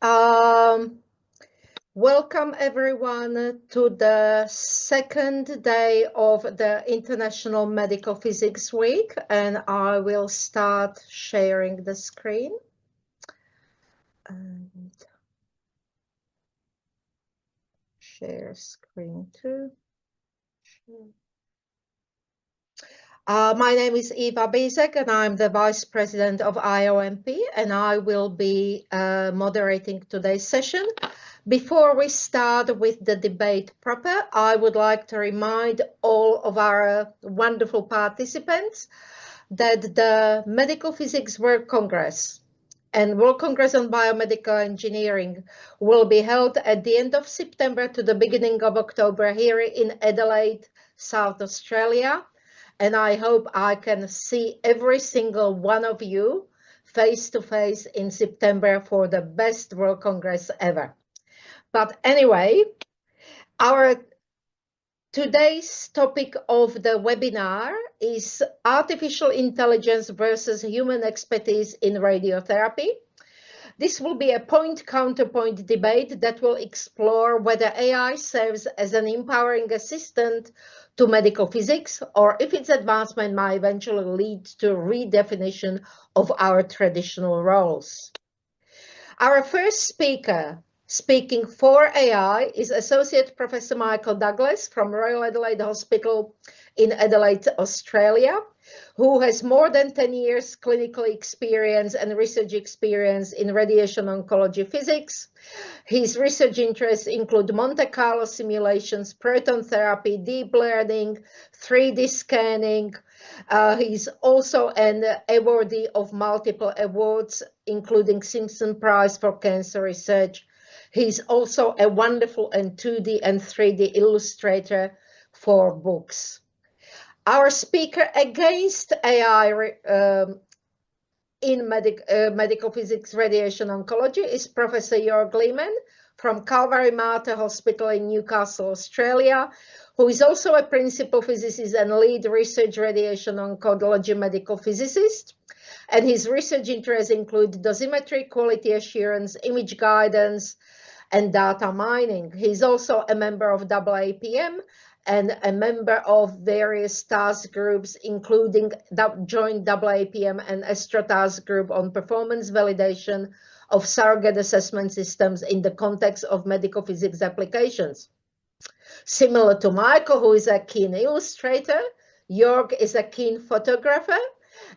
Welcome everyone to the second day of the International Medical Physics Week, and I will start sharing the screen. And share screen too. My name is Eva Bezak and I'm the Vice President of IOMP, and I will be moderating today's session. Before we start with the debate proper, I would like to remind all of our wonderful participants that the Medical Physics World Congress and World Congress on Biomedical Engineering will be held at the end of September to the beginning of October here in Adelaide, South Australia. And I hope I can see every single one of you face to face in September for the best World Congress ever. But anyway, our today's topic of the webinar is artificial intelligence versus human expertise in radiotherapy. This will be a point-counterpoint debate that will explore whether AI serves as an empowering assistant to medical physics, or if its advancement might eventually lead to redefinition of our traditional roles. Our first speaker speaking for AI is Associate Professor Michael Douglas from Royal Adelaide Hospital in Adelaide, Australia, who has more than 10 years clinical experience and research experience in radiation oncology physics. His research interests include Monte Carlo simulations, proton therapy, deep learning, 3D scanning. He's also an awardee of multiple awards, including Simpson Prize for Cancer Research. He's also a wonderful and 2D and 3D illustrator for books. Our speaker against AI in medical physics radiation oncology is Professor Joerg Lehmann from Calvary Hospital in Newcastle, Australia, who is also a principal physicist and lead research radiation oncology medical physicist. And his research interests include dosimetry, quality assurance, image guidance, and data mining. He's also a member of AAPM and a member of various task groups, including the joint AAPM and Astro task group on performance validation of surrogate assessment systems in the context of medical physics applications. Similar to Michael, who is a keen illustrator, Joerg is a keen photographer,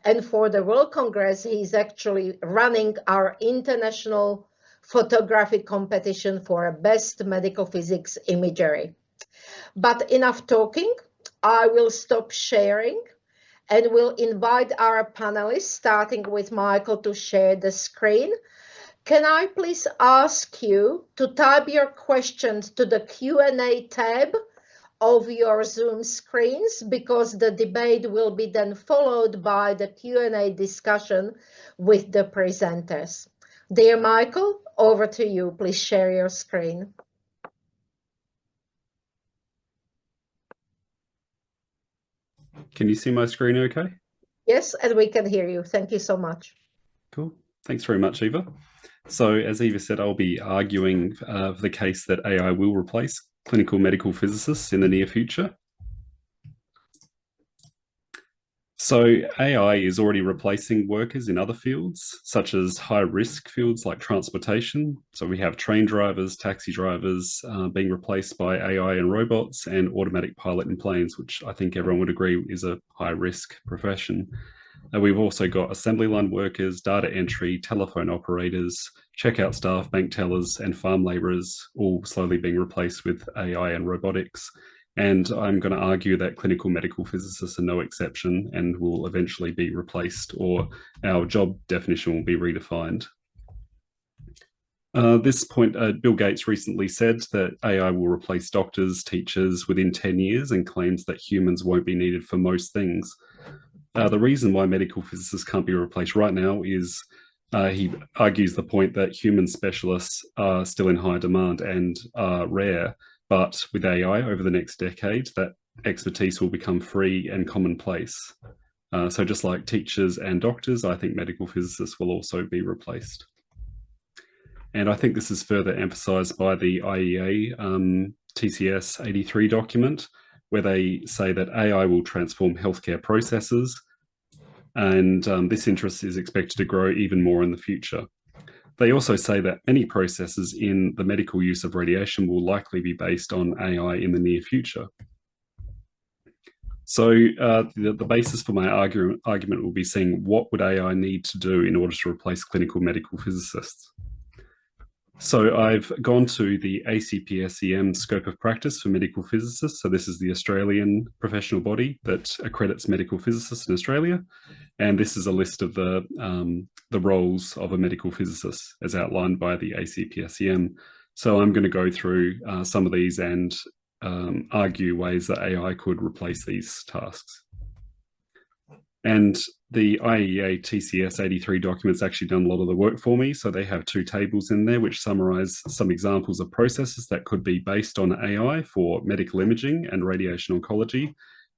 and for the World Congress, he's actually running our international photography competition for a best medical physics imagery. But enough talking, I will stop sharing and will invite our panelists, starting with Michael, to share the screen. Can I please ask you to type your questions to the Q&A tab of your Zoom screens, because the debate will be then followed by the Q&A discussion with the presenters. Dear Michael, over to you. Please share your screen. Can you see my screen okay? Yes, and we can hear you. Thank you so much. Cool. Thanks very much, Eva. So as Eva said, I'll be arguing for the case that AI will replace clinical medical physicists in the near future. So AI is already replacing workers in other fields, such as high-risk fields like transportation. So we have train drivers, taxi drivers being replaced by AI and robots, and automatic pilot in planes, which I think everyone would agree is a high-risk profession. We've also got assembly line workers, data entry, telephone operators, checkout staff, bank tellers, and farm labourers, all slowly being replaced with AI and robotics. And I'm going to argue that clinical medical physicists are no exception and will eventually be replaced, or our job definition will be redefined. This point, Bill Gates recently said that AI will replace doctors, teachers within 10 years, and claims that humans won't be needed for most things. The reason why medical physicists can't be replaced right now is he argues the point that human specialists are still in high demand and are rare. But with AI over the next decade, that expertise will become free and commonplace. So just like teachers and doctors, I think medical physicists will also be replaced. And I think this is further emphasized by the IEA TCS 83 document, where they say that AI will transform healthcare processes, and this interest is expected to grow even more in the future. They also say that many processes in the medical use of radiation will likely be based on AI in the near future. So the basis for my argument will be seeing what would AI need to do in order to replace clinical medical physicists. So I've gone to the ACPSEM scope of practice for medical physicists. So this is the Australian professional body that accredits medical physicists in Australia. And this is a list of the roles of a medical physicist as outlined by the ACPSEM. So I'm going to go through some of these and argue ways that AI could replace these tasks. And the IEA TCS 83 document's actually done a lot of the work for me. So they have 2 tables in there which summarize some examples of processes that could be based on AI for medical imaging and radiation oncology.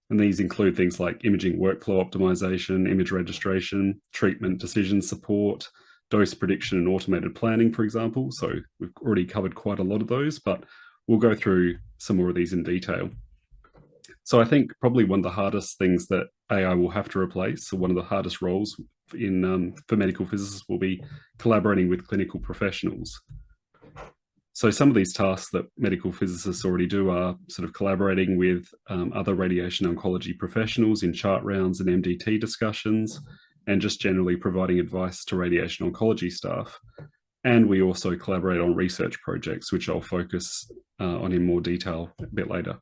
And these include things like imaging workflow optimization, image registration, treatment decision support, dose prediction and automated planning, for example. So we've already covered quite a lot of those, but we'll go through some more of these in detail. So I think probably one of the hardest things that AI will have to replace, so one of the hardest roles for medical physicists will be collaborating with clinical professionals. So some of these tasks that medical physicists already do are sort of collaborating with other radiation oncology professionals in chart rounds and MDT discussions, and just generally providing advice to radiation oncology staff. And we also collaborate on research projects, which I'll focus on in more detail a bit later.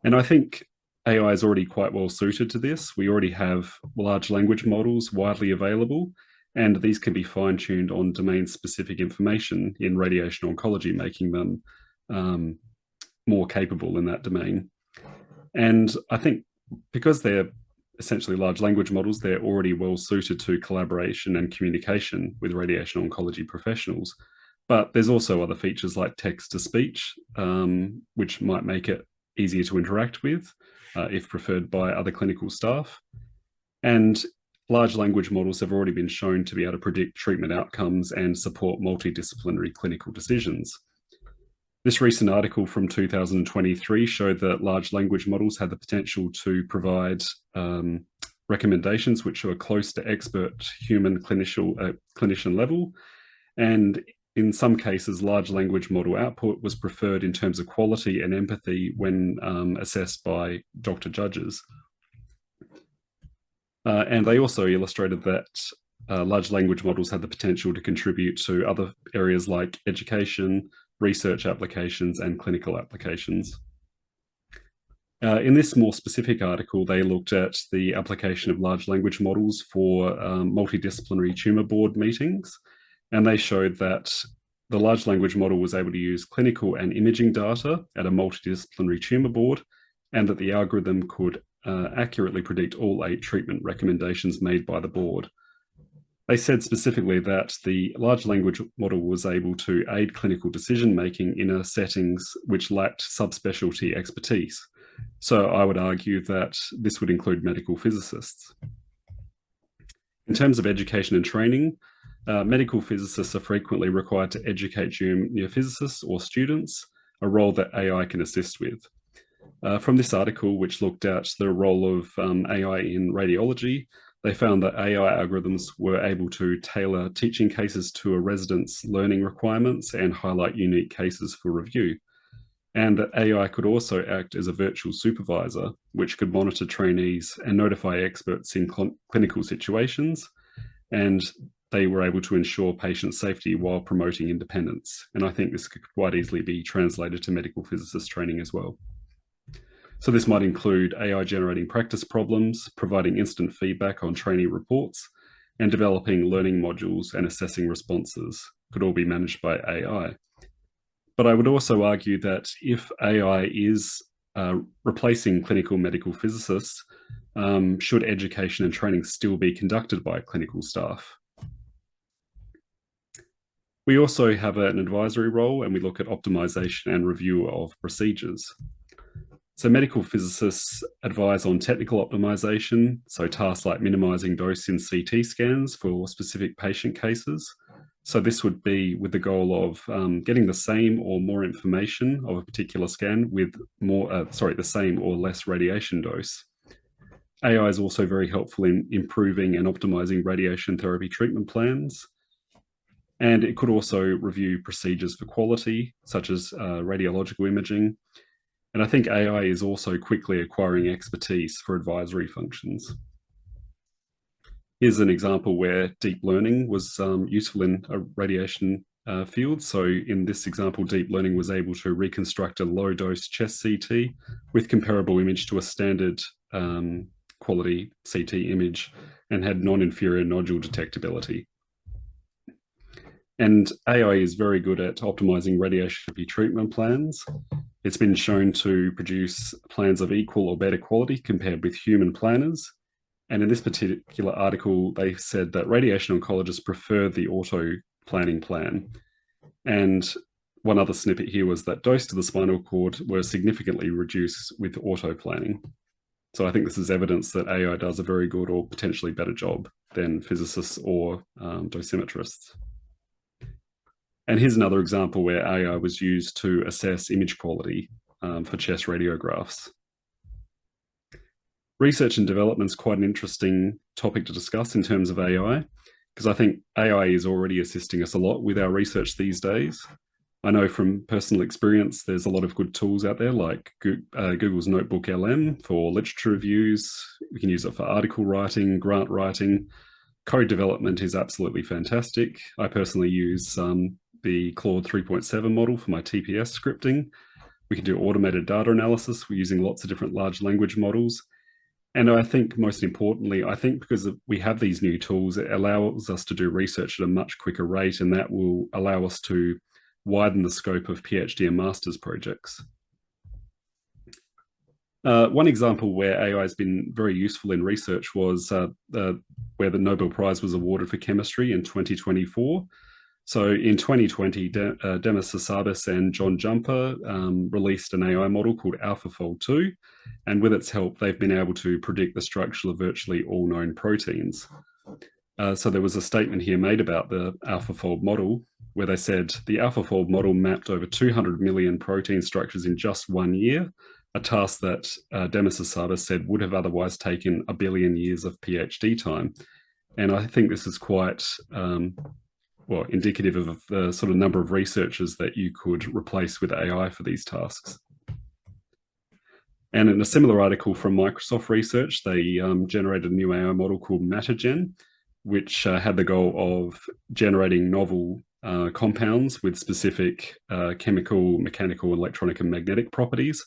And I think AI is already quite well suited to this. We already have large language models widely available, and these can be fine-tuned on domain-specific information in radiation oncology, making them more capable in that domain. And I think because they're essentially large language models, they're already well suited to collaboration and communication with radiation oncology professionals. But there's also other features like text-to-speech, which might make it easier to interact with if preferred by other clinical staff. And large language models have already been shown to be able to predict treatment outcomes and support multidisciplinary clinical decisions. This recent article from 2023 showed that large language models had the potential to provide recommendations which are close to expert human clinician level. And in some cases, large language model output was preferred in terms of quality and empathy when assessed by doctor judges. And they also illustrated that large language models had the potential to contribute to other areas like education, research applications, and clinical applications. In this more specific article, they looked at the application of large language models for multidisciplinary tumor board meetings. And they showed that the large language model was able to use clinical and imaging data at a multidisciplinary tumor board, and that the algorithm could accurately predict all 8 treatment recommendations made by the board. They said specifically that the large language model was able to aid clinical decision-making in settings which lacked subspecialty expertise. So I would argue that this would include medical physicists. In terms of education and training, medical physicists are frequently required to educate junior physicists or students, a role that AI can assist with. From this article, which looked at the role of AI in radiology, they found that AI algorithms were able to tailor teaching cases to a resident's learning requirements and highlight unique cases for review. And that AI could also act as a virtual supervisor, which could monitor trainees and notify experts in clinical situations. And they were able to ensure patient safety while promoting independence. And I think this could quite easily be translated to medical physicist training as well. So this might include AI generating practice problems, providing instant feedback on trainee reports, and developing learning modules and assessing responses could all be managed by AI. But I would also argue that if AI is replacing clinical medical physicists, should education and training still be conducted by clinical staff? We also have an advisory role, and we look at optimization and review of procedures. So medical physicists advise on technical optimization, so tasks like minimizing dose in CT scans for specific patient cases, So this would be with the goal of getting the same or more information of a particular scan with the same or less radiation dose. AI is also very helpful in improving and optimizing radiation therapy treatment plans. And it could also review procedures for quality, such as radiological imaging. And I think AI is also quickly acquiring expertise for advisory functions. Here's an example where deep learning was useful in a radiation field. So in this example, deep learning was able to reconstruct a low-dose chest CT with comparable image to a standard quality CT image and had non-inferior nodule detectability. And AI is very good at optimizing radiation therapy treatment plans. It's been shown to produce plans of equal or better quality compared with human planners. And in this particular article, they said that radiation oncologists prefer the auto planning plan. And one other snippet here was that dose to the spinal cord were significantly reduced with auto planning. So I think this is evidence that AI does a very good or potentially better job than physicists or dosimetrists. And here's another example where AI was used to assess image quality for chest radiographs. Research and development is quite an interesting topic to discuss in terms of AI, because I think AI is already assisting us a lot with our research these days. I know from personal experience, there's a lot of good tools out there like Google's Notebook LM for literature reviews. We can use it for article writing, grant writing. Code development is absolutely fantastic. I personally use the Claude 3.7 model for my TPS scripting. We can do automated data analysis. We're using lots of different large language models. And I think most importantly, I think because we have these new tools, it allows us to do research at a much quicker rate, and that will allow us to widen the scope of PhD and master's projects. One example where AI has been very useful in research was where the Nobel Prize was awarded for chemistry in 2024. So in 2020, Demis Hassabis and John Jumper released an AI model called AlphaFold 2, and with its help, they've been able to predict the structure of virtually all known proteins. So there was a statement here made about the AlphaFold model, where they said the AlphaFold model mapped over 200 million protein structures in just 1 year, a task that Demis Hassabis said would have otherwise taken 1 billion years of PhD time. And I think this is quite indicative of the sort of number of researchers that you could replace with AI for these tasks. And in a similar article from Microsoft Research, they generated a new AI model called MatterGen, which had the goal of generating novel compounds with specific chemical, mechanical, electronic, and magnetic properties.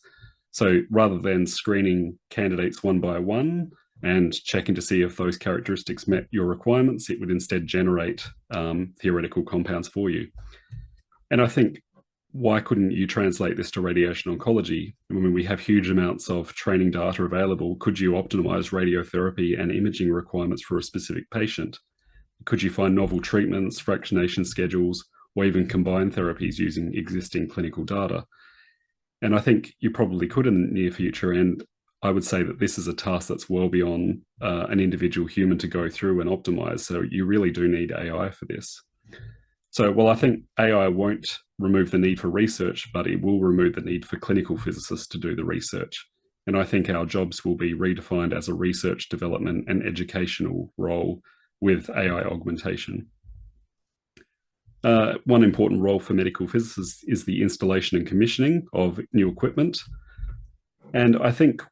So rather than screening candidates one by one and checking to see if those characteristics met your requirements, it would instead generate theoretical compounds for you. And I think, why couldn't you translate this to radiation oncology? I mean, we have huge amounts of training data available. Could you optimize radiotherapy and imaging requirements for a specific patient? Could you find novel treatments, fractionation schedules, or even combine therapies using existing clinical data? And I think you probably could in the near future. And I would say that this is a task that's well beyond an individual human to go through and optimize. So you really do need AI for this. So, well, I think AI won't remove the need for research, but it will remove the need for clinical physicists to do the research. And I think our jobs will be redefined as a research, development, and educational role with AI augmentation. One important role for medical physicists is the installation and commissioning of new equipment. And I think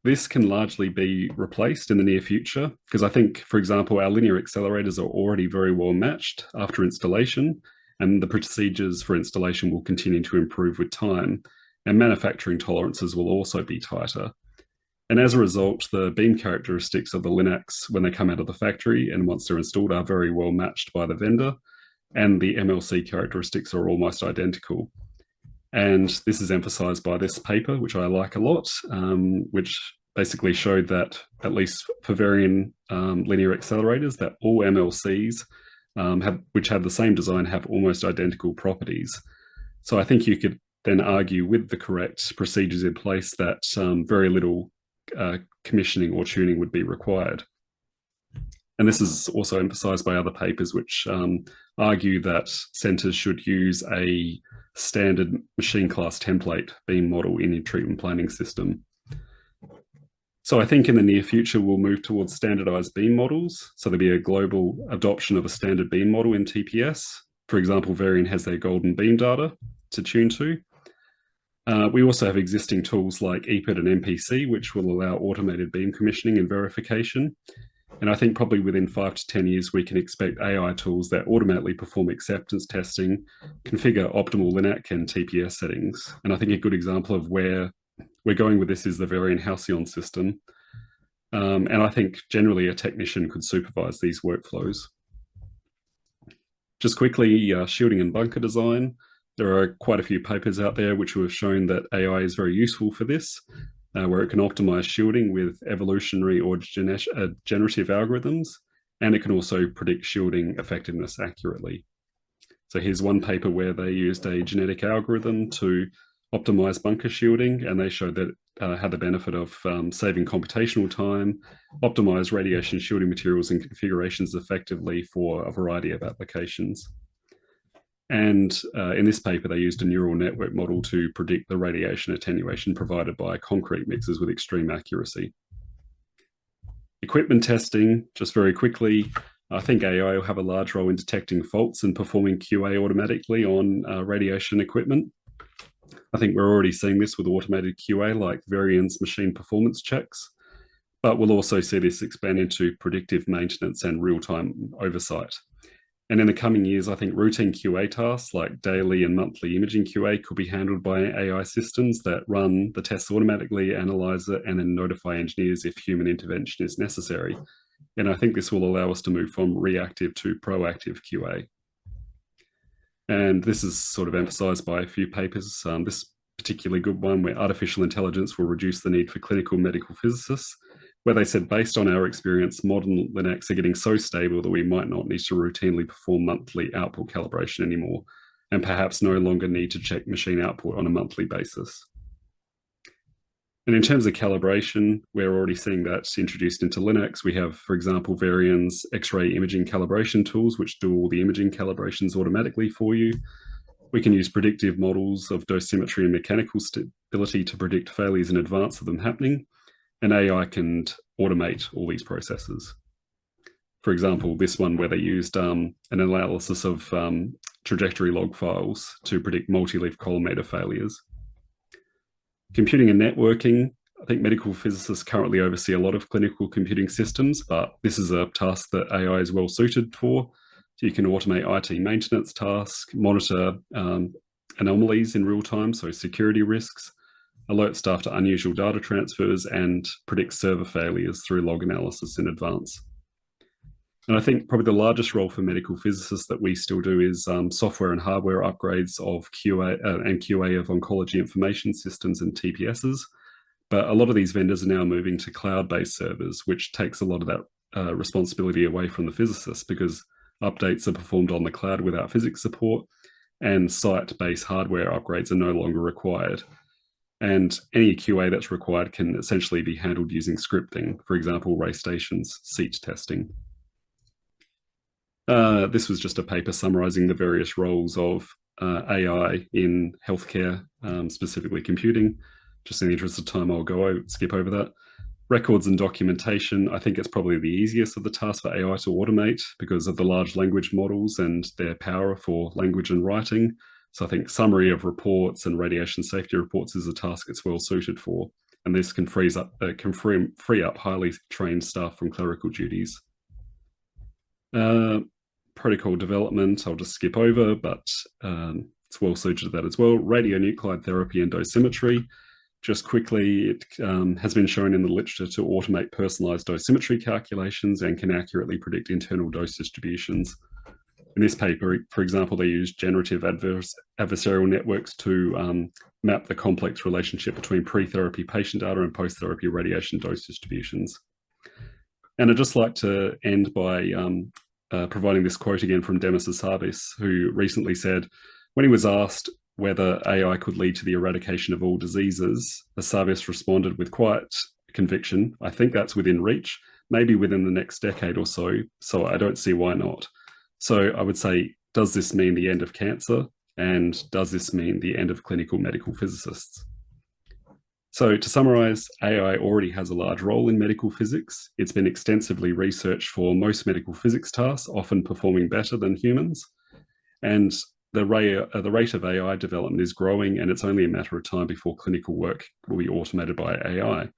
this can largely be replaced in the near future, because I think, for example, our linear accelerators are already very well matched after installation, and the procedures for installation will continue to improve with time, and manufacturing tolerances will also be tighter. And as a result, the beam characteristics of the Linacs when they come out of the factory and once they're installed are very well matched by the vendor, and the MLC characteristics are almost identical. And this is emphasized by this paper, which I like a lot, which basically showed that, at least for varying linear accelerators, that all MLCs which have the same design have almost identical properties. So I think you could then argue, with the correct procedures in place, that very little commissioning or tuning would be required. And this is also emphasised by other papers which argue that centres should use a standard machine class template beam model in your treatment planning system. So I think in the near future, we'll move towards standardized beam models. So there'll be a global adoption of a standard beam model in TPS. For example, Varian has their golden beam data to tune to. We also have existing tools like EPID and MPC, which will allow automated beam commissioning and verification. And I think probably within 5 to 10 years, we can expect AI tools that automatically perform acceptance testing, configure optimal LINAC and TPS settings. And I think a good example of where we're going with this is the Varian Halcyon system. And I think generally a technician could supervise these workflows. Just quickly, shielding and bunker design. There are quite a few papers out there which have shown that AI is very useful for this, where it can optimize shielding with evolutionary or generative algorithms, and it can also predict shielding effectiveness accurately. So here's one paper where they used a genetic algorithm to optimize bunker shielding, and they showed that it had the benefit of saving computational time, optimize radiation shielding materials and configurations effectively for a variety of applications. And in this paper, they used a neural network model to predict the radiation attenuation provided by concrete mixers with extreme accuracy. Equipment testing, just very quickly, I think AI will have a large role in detecting faults and performing QA automatically on radiation equipment. I think we're already seeing this with automated QA like Varian's machine performance checks, but we'll also see this expand into predictive maintenance and real-time oversight. And in the coming years, I think routine QA tasks like daily and monthly imaging QA could be handled by AI systems that run the tests automatically, analyze it, and then notify engineers if human intervention is necessary. And I think this will allow us to move from reactive to proactive QA. And this is sort of emphasized by a few papers. This particularly good one where artificial intelligence will reduce the need for clinical medical physicists, where they said, based on our experience, modern LINACs are getting so stable that we might not need to routinely perform monthly output calibration anymore, and perhaps no longer need to check machine output on a monthly basis. And in terms of calibration, we're already seeing that's introduced into LINACs. We have, for example, Varian's X-ray imaging calibration tools, which do all the imaging calibrations automatically for you. We can use predictive models of dosimetry and mechanical stability to predict failures in advance of them happening. And AI can automate all these processes. For example, this one where they used an analysis of trajectory log files to predict multi-leaf collimator failures. Computing and networking. I think medical physicists currently oversee a lot of clinical computing systems, but this is a task that AI is well suited for. So you can automate IT maintenance tasks, monitor anomalies in real time, so security risks, alert staff to unusual data transfers, and predict server failures through log analysis in advance. And I think probably the largest role for medical physicists that we still do is software and hardware upgrades of QA and QA of oncology information systems and TPSs. But a lot of these vendors are now moving to cloud-based servers, which takes a lot of that responsibility away from the physicists, because updates are performed on the cloud without physics support, and site-based hardware upgrades are no longer required. And any QA that's required can essentially be handled using scripting, for example, RayStation's seat testing. This was just a paper summarizing the various roles of AI in healthcare, specifically computing. Just in the interest of time, I'll skip over that. Records and documentation, I think it's probably the easiest of the tasks for AI to automate because of the large language models and their power for language and writing. So I think summary of reports and radiation safety reports is a task it's well suited for, and this can free up highly trained staff from clerical duties. Protocol development, I'll just skip over, but it's well suited to that as well. Radionuclide therapy and dosimetry. Just quickly, it has been shown in the literature to automate personalised dosimetry calculations and can accurately predict internal dose distributions. In this paper, for example, they used generative adversarial networks to map the complex relationship between pre-therapy patient data and post-therapy radiation dose distributions. And I'd just like to end by providing this quote again from Demis Hassabis, who recently said, when he was asked whether AI could lead to the eradication of all diseases, Hassabis responded with quiet conviction, "I think that's within reach, maybe within the next decade or so. So I don't see why not. So I would say, does this mean the end of cancer? And does this mean the end of clinical medical physicists? So to summarize, AI already has a large role in medical physics. It's been extensively researched for most medical physics tasks, often performing better than humans. And the rate of AI development is growing, and it's only a matter of time before clinical work will be automated by AI.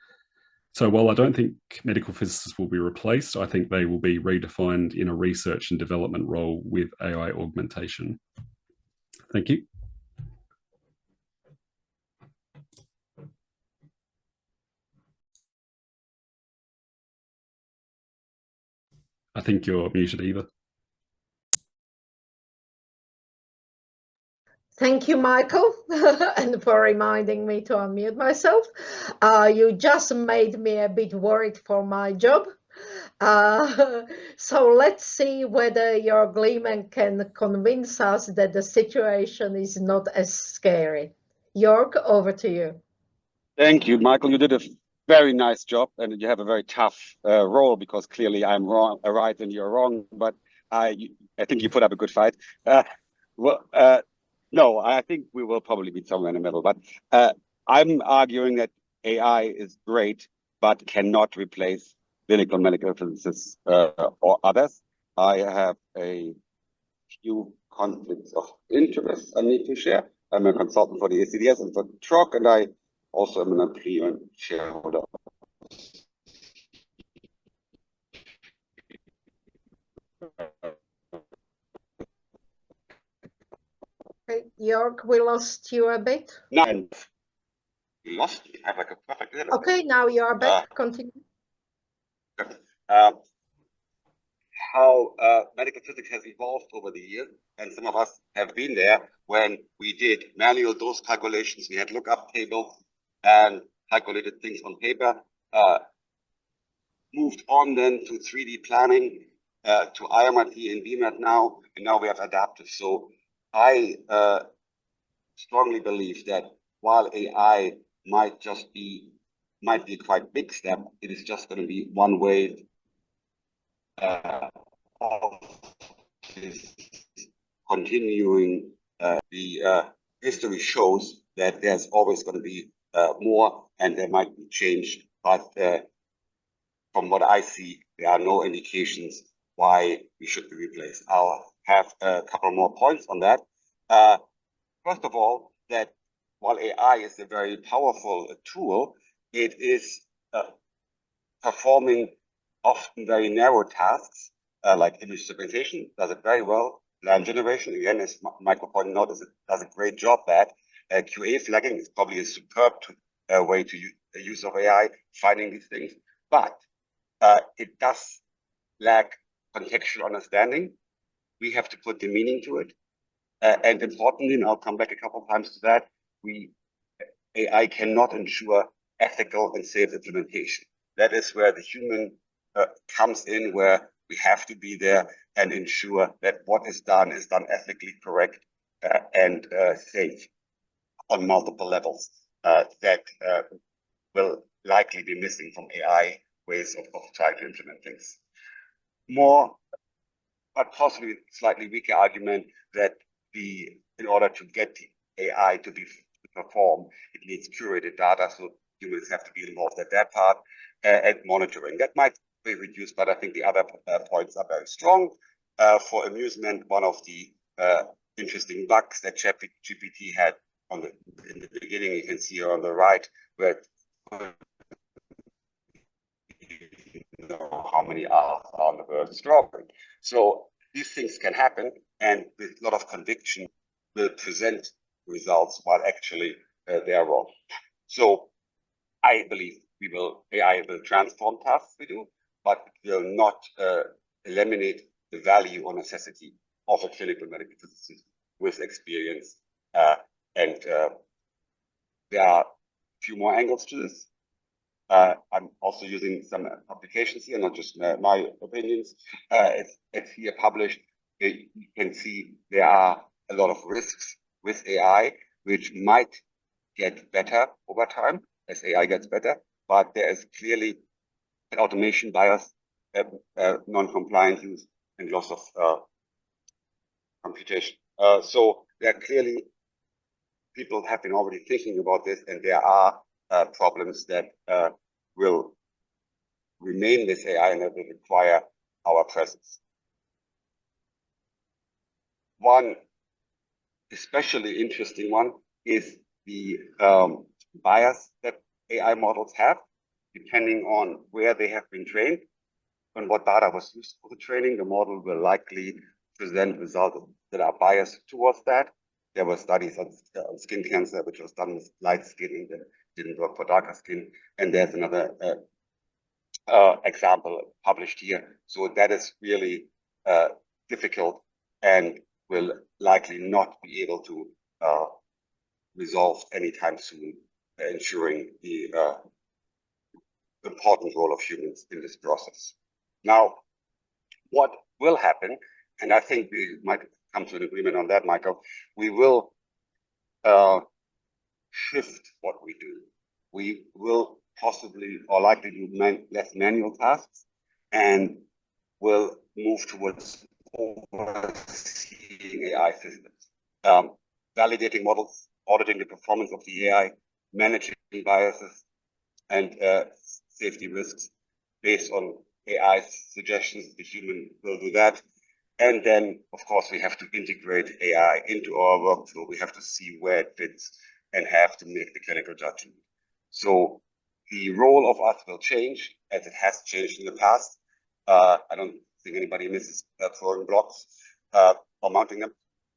So while I don't think medical physicists will be replaced, I think they will be redefined in a research and development role with AI augmentation. Thank you. I think you're muted, Eva. Thank you, Michael, and for reminding me to unmute myself. You just made me a bit worried for my job. So let's see whether Joerg Lehmann can convince us that the situation is not as scary. Joerg, over to you. Thank you, Michael. You did a very nice job, and you have a very tough role, because clearly I'm wrong, right, and you're wrong. But I think you put up a good fight. No, I think we will probably be somewhere in the middle. But I'm arguing that AI is great, but cannot replace clinical medical physicists or others. I have a few conflicts of interest I need to share. I'm a consultant for the ACDS and for TROC, and I also am an employee and shareholder. Okay, Joerg, we lost you a bit. No, and we lost me. I have like a perfect internet. Okay, now you are back. Continue. How medical physics has evolved over the years, and some of us have been there when we did manual dose calculations. We had lookup tables and calculated things on paper. Moved on then to 3D planning, to IMRT and BMAT now, and now we have adaptive. So I strongly believe that while AI might be a quite big step, it is just going to be one way of this continuing. The history shows that there's always going to be more, and there might be change, but from what I see, there are no indications why we should be replaced. I'll have a couple more points on that. First of all, that while AI is a very powerful tool, it is performing often very narrow tasks, like image segmentation, does it very well. Line generation, again, as Michael pointed out, does a great job at. QA flagging is probably a superb way to use the use of AI, finding these things. But it does lack contextual understanding. We have to put the meaning to it. And importantly, and I'll come back a couple of times to that, AI cannot ensure ethical and safe implementation. That is where the human comes in, where we have to be there and ensure that what is done ethically correct and safe on multiple levels. That will likely be missing from AI ways of trying to implement things. More, but possibly slightly weaker argument that in order to get the AI to perform, it needs curated data, so humans have to be involved at that part, and monitoring. That might be reduced, but I think the other points are very strong. For amusement, one of the interesting bugs that ChatGPT had in the beginning, you can see here on the right, where you know how many are on the word strawberry. So these things can happen, and with a lot of conviction will present results while actually they are wrong. So I believe AI will transform tasks we do, but it will not eliminate the value or necessity of a clinical medical physicist with experience. And there are a few more angles to this. I'm also using some publications here, not just my opinions. It's here published. You can see there are a lot of risks with AI, which might get better over time as AI gets better, but there is clearly an automation bias non-compliant use and loss of computation. So there are clearly people have been already thinking about this, and there are problems that will remain with AI and that will require our presence. One especially interesting one is the bias that AI models have, depending on where they have been trained and what data was used for the training. The model will likely present results that are biased towards that. There were studies on skin cancer, which was done with light skin that didn't work for darker skin. And there's another example published here. So that is really difficult and will likely not be able to resolve anytime soon, ensuring the important role of humans in this process. Now, what will happen, and I think we might come to an agreement on that, Michael, we will shift what we do. We will possibly or likely do less manual tasks and will move towards overseeing AI systems, validating models, auditing the performance of the AI, managing biases and safety risks based on AI suggestions. The human will do that. And then, of course, we have to integrate AI into our workflow. We have to see where it fits and have to make the clinical judgment. So the role of us will change as it has changed in the past. I don't think anybody misses throwing blocks or mounting them.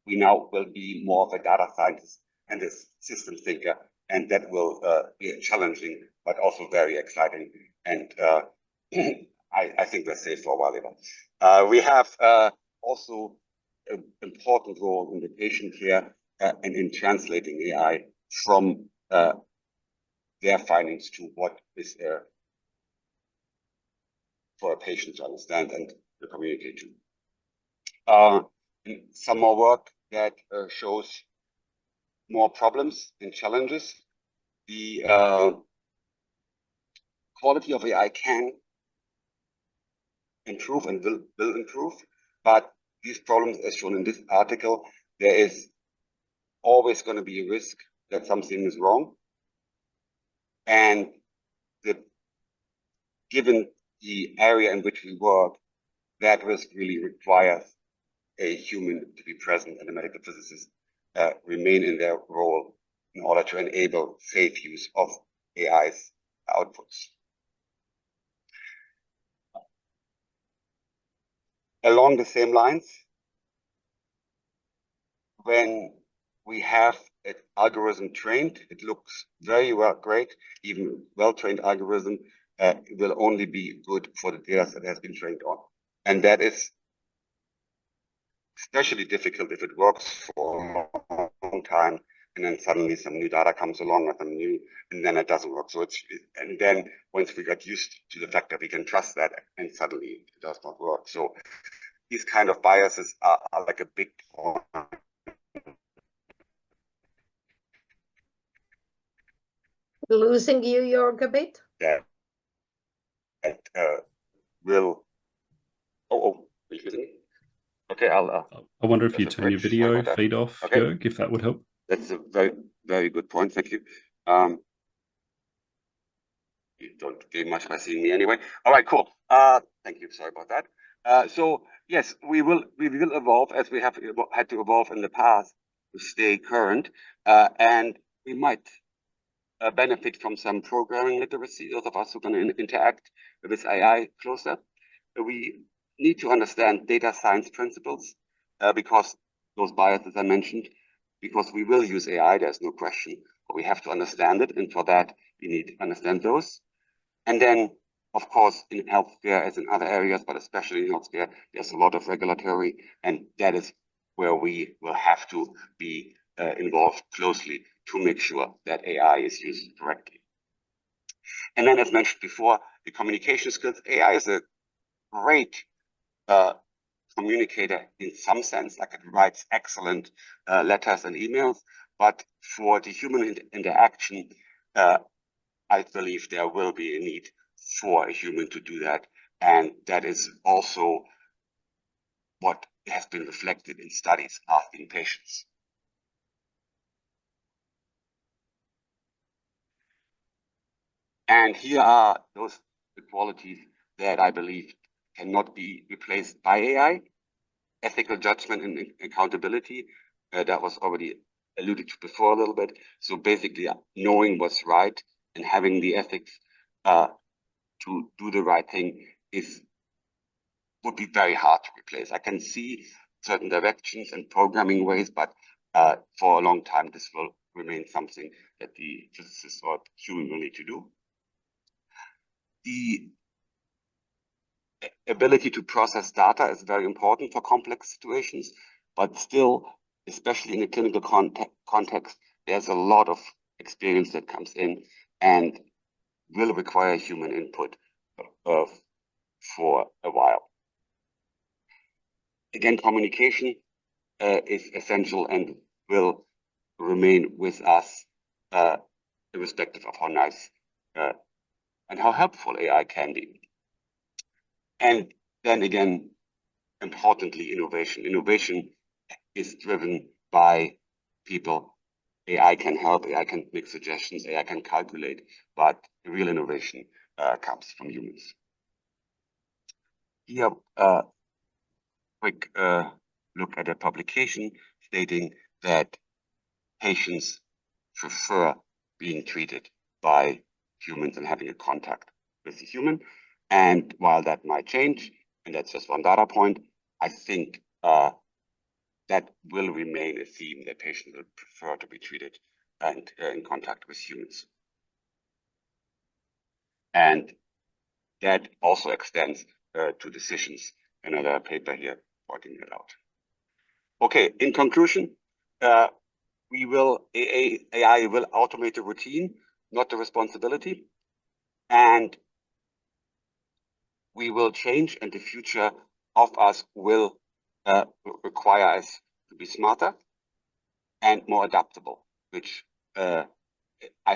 We now will be more of a data scientist and a system thinker, and that will be challenging, but also very exciting. And I think we're safe for a while, Eva. We have also an important role in the patient care and in translating AI from their findings to what is for a patient to understand and to communicate to. Some more work that shows more problems and challenges. The quality of AI can improve and will improve, but these problems, as shown in this article, there is always going to be a risk that something is wrong. And given the area in which we work, that risk really requires a human to be present and a medical physicist remain in their role in order to enable safe use of AI's outputs. Along the same lines, when we have an algorithm trained, it looks very well, great. Even well-trained algorithm will only be good for the data that has been trained on. And that is especially difficult if it works for a long time and then suddenly some new data comes along or some new, and then it doesn't work. So and then once we get used to the fact that we can trust that, and suddenly it does not work. So these kind of biases are like a big problem. Losing you, Joerg, a bit? That will. Oh, are you listening? Okay, I wonder if you turn your video feed off, okay. Joerg, if that would help. That's a very, very good point. Thank you. You don't gain much by seeing me anyway. All right, cool. Thank you. Sorry about that. So yes, we will evolve as we have had to evolve in the past to stay current, and we might benefit from some programming literacy. Those of us who are going to interact with AI closer, we need to understand data science principles because those biases I mentioned, because we will use AI, there's no question, but we have to understand it. And for that, we need to understand those. And then, of course, in healthcare, as in other areas, but especially in healthcare, there's a lot of regulatory, and that is where we will have to be involved closely to make sure that AI is used correctly. And then, as mentioned before, the communication skills. AI is a great communicator in some sense, like it writes excellent letters and emails, but for the human interaction, I believe there will be a need for a human to do that And that is also what has been reflected in studies asking patients. And here are those qualities that I believe cannot be replaced by AI. Ethical judgment and accountability, that was already alluded to before a little bit. So basically knowing what's right and having the ethics to do the right thing would be very hard to replace. I can see certain directions and programming ways, but for a long time, this will remain something that the physicist or human will need to do. The ability to process data is very important for complex situations, but still, especially in a clinical context, there's a lot of experience that comes in and will require human input for a while. Again, communication is essential and will remain with us, irrespective of how nice and how helpful AI can be. And then again, importantly, innovation. Innovation is driven by people. AI can help, AI can make suggestions, AI can calculate, but real innovation comes from humans. Here, quick look at a publication stating that patients prefer being treated by humans and having a contact with the human. And while that might change, and that's just one data point, I think that will remain a theme that patients will prefer to be treated and in contact with humans. And that also extends to decisions. Another paper here pointing that out. Okay, in conclusion, AI will automate the routine, not the responsibility. And we will change, and the future of us will require us to be smarter and more adaptable, which I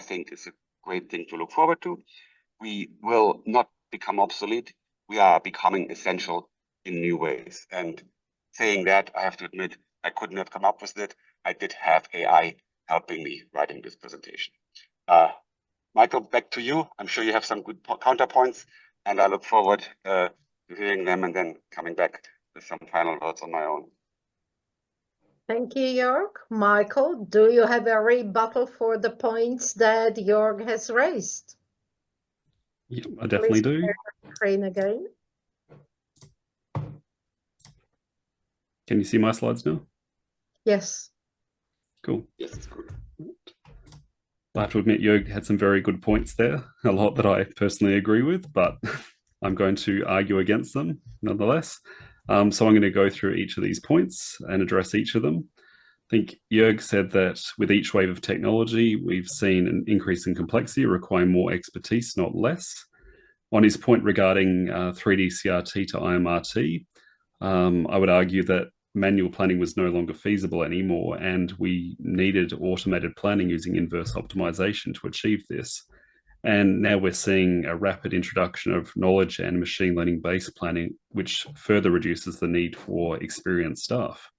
think is a great thing to look forward to. We will not become obsolete. We are becoming essential in new ways. And saying that, I have to admit, I couldn't have come up with it. I did have AI helping me writing this presentation. Michael, back to you. I'm sure you have some good counterpoints, and I look forward to hearing them and then coming back with some final words on my own. Thank you, Joerg. Michael, do you have a rebuttal for the points that Joerg has raised? Yeah, I definitely do. Share the screen again. Can you see my slides now? Yes. Cool. Yes, it's good. I have to admit, Joerg had some very good points there, a lot that I personally agree with, but I'm going to argue against them nonetheless. So I'm going to go through each of these points and address each of them. I think Joerg said that with each wave of technology, we've seen an increase in complexity requiring more expertise, not less. On his point regarding 3D CRT to IMRT, I would argue that manual planning was no longer feasible anymore, and we needed automated planning using inverse optimization to achieve this. And now we're seeing a rapid introduction of knowledge and machine learning based planning, which further reduces the need for experienced staff.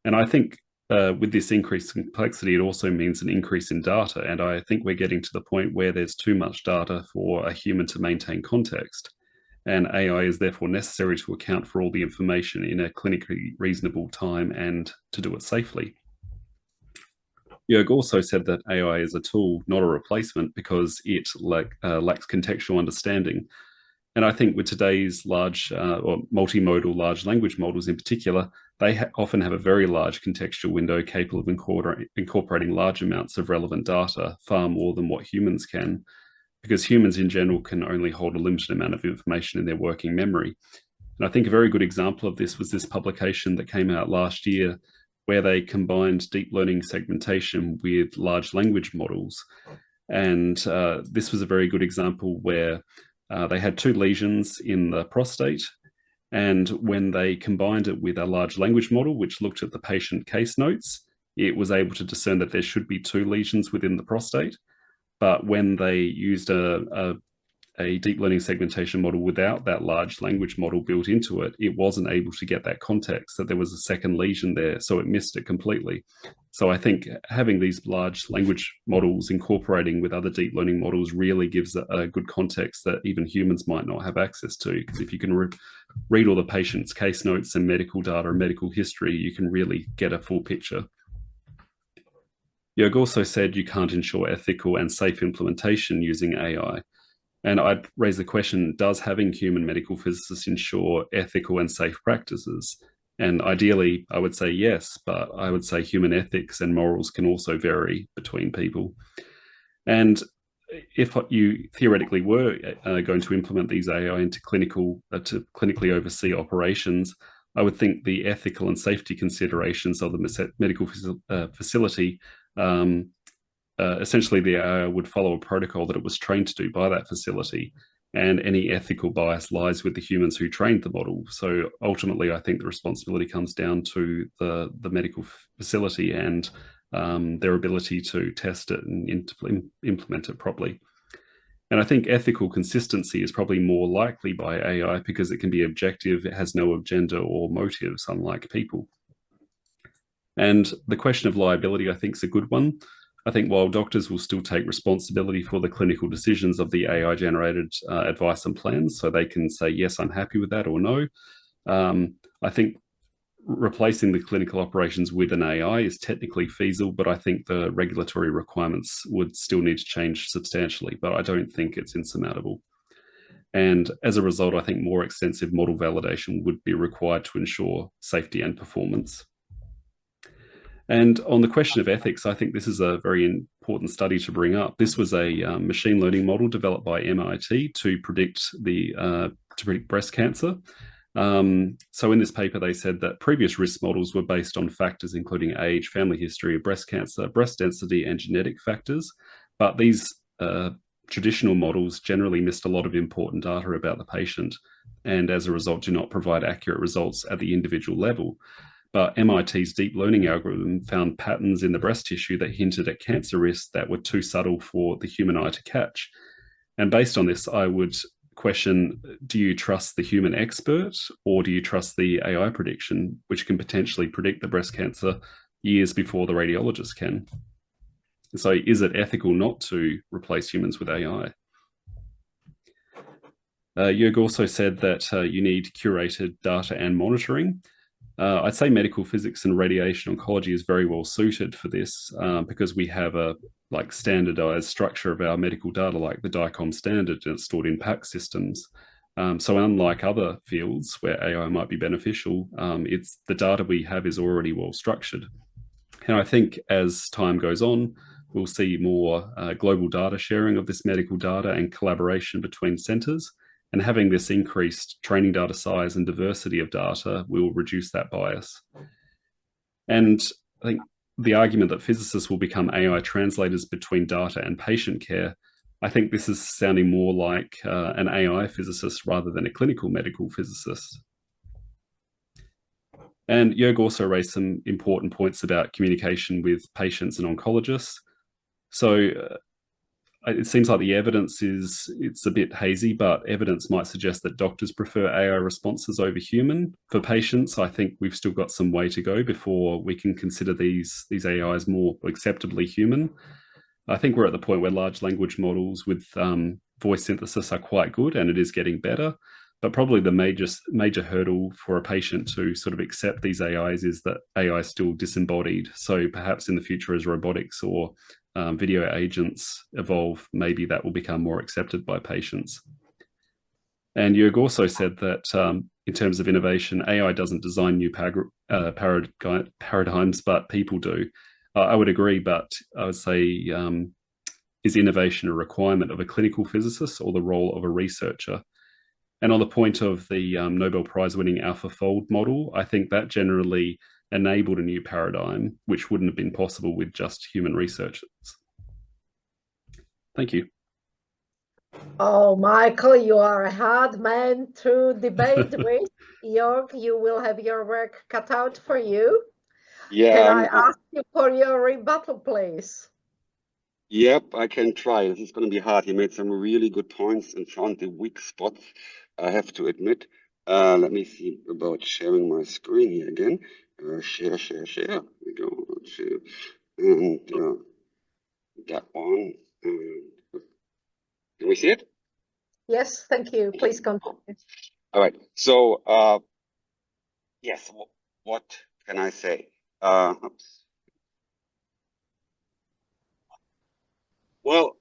And I think with this increased complexity, it also means an increase in data. And I think we're getting to the point where there's too much data for a human to maintain context. And AI is therefore necessary to account for all the information in a clinically reasonable time and to do it safely. Joerg also said that AI is a tool, not a replacement, because it lacks contextual understanding. And I think with today's large or multimodal large language models in particular, they often have a very large contextual window capable of incorporating large amounts of relevant data, far more than what humans can, because humans in general can only hold a limited amount of information in their working memory. And I think a very good example of this was this publication that came out last year, where they combined deep learning segmentation with large language models. And this was a very good example where they had 2 lesions in the prostate. And when they combined it with a large language model, which looked at the patient case notes, it was able to discern that there should be 2 lesions within the prostate. But when they used a a deep learning segmentation model without that large language model built into it, it wasn't able to get that context, that there was a second lesion there, so it missed it completely. So I think having these large language models incorporating with other deep learning models really gives a good context that even humans might not have access to. Because if you can read all the patient's case notes and medical data and medical history, you can really get a full picture. Joerg also said you can't ensure ethical and safe implementation using AI. And I'd raise the question, does having human medical physicists ensure ethical and safe practices? And ideally, I would say yes, but I would say human ethics and morals can also vary between people. And if you theoretically were going to implement these AI into to clinically oversee operations, I would think the ethical and safety considerations of the medical facility essentially the AI would follow a protocol that it was trained to do by that facility, and any ethical bias lies with the humans who trained the model. So ultimately, I think the responsibility comes down to the medical facility and their ability to test it and implement it properly. And I think ethical consistency is probably more likely by AI because it can be objective, it has no agenda or motives, unlike people. And the question of liability, I think, is a good one. I think while doctors will still take responsibility for the clinical decisions of the AI-generated advice and plans, so they can say, yes, I'm happy with that, or no, I think replacing the clinical operations with an AI is technically feasible, but I think the regulatory requirements would still need to change substantially, but I don't think it's insurmountable. And as a result, I think more extensive model validation would be required to ensure safety and performance. And on the question of ethics, I think this is a very important study to bring up. This was a machine learning model developed by MIT to predict breast cancer. So in this paper, they said that previous risk models were based on factors including age, family history of breast cancer, breast density, and genetic factors. But these traditional models generally missed a lot of important data about the patient, and as a result, do not provide accurate results at the individual level. But MIT's deep learning algorithm found patterns in the breast tissue that hinted at cancer risks that were too subtle for the human eye to catch. And based on this, I would question, do you trust the human expert or do you trust the AI prediction, which can potentially predict the breast cancer years before the radiologist can? So is it ethical not to replace humans with AI? Joerg also said that you need curated data and monitoring. I'd say medical physics and radiation oncology is very well suited for this because we have a standardized structure of our medical data, like the DICOM standard, and it's stored in PACS systems. So unlike other fields where AI might be beneficial, the data we have is already well structured. And I think as time goes on, we'll see more global data sharing of this medical data and collaboration between centers. And having this increased training data size and diversity of data will reduce that bias. And I think the argument that physicists will become AI translators between data and patient care, I think this is sounding more like an AI physicist rather than a clinical medical physicist. And Joerg also raised some important points about communication with patients and oncologists. So it seems like the evidence it's a bit hazy, but evidence might suggest that doctors prefer AI responses over human. For patients, I think we've still got some way to go before we can consider these AIs more acceptably human. I think we're at the point where large language models with voice synthesis are quite good, and it is getting better. But probably the major hurdle for a patient to sort of accept these AIs is that AI is still disembodied. So perhaps in the future, as robotics or video agents evolve, maybe that will become more accepted by patients. And Joerg also said that in terms of innovation, AI doesn't design new paradigms, but people do. I would agree, but I would say, is innovation a requirement of a clinical physicist or the role of a researcher? And on the point of the Nobel Prize-winning AlphaFold model, I think that generally enabled a new paradigm, which wouldn't have been possible with just human researchers. Thank you. Oh, Michael, you are a hard man to debate with. Joerg, you will have your work cut out for you. Yeah. Can I ask you for your rebuttal, please? Yep, I can try. This is going to be hard. He made some really good points and found the weak spots, I have to admit. Let me see about sharing my screen here again. Share. There we go. Share. And that one. Can we see it? Yes, thank you. Please continue. All right. So, yes, what can I say? Oops. Well,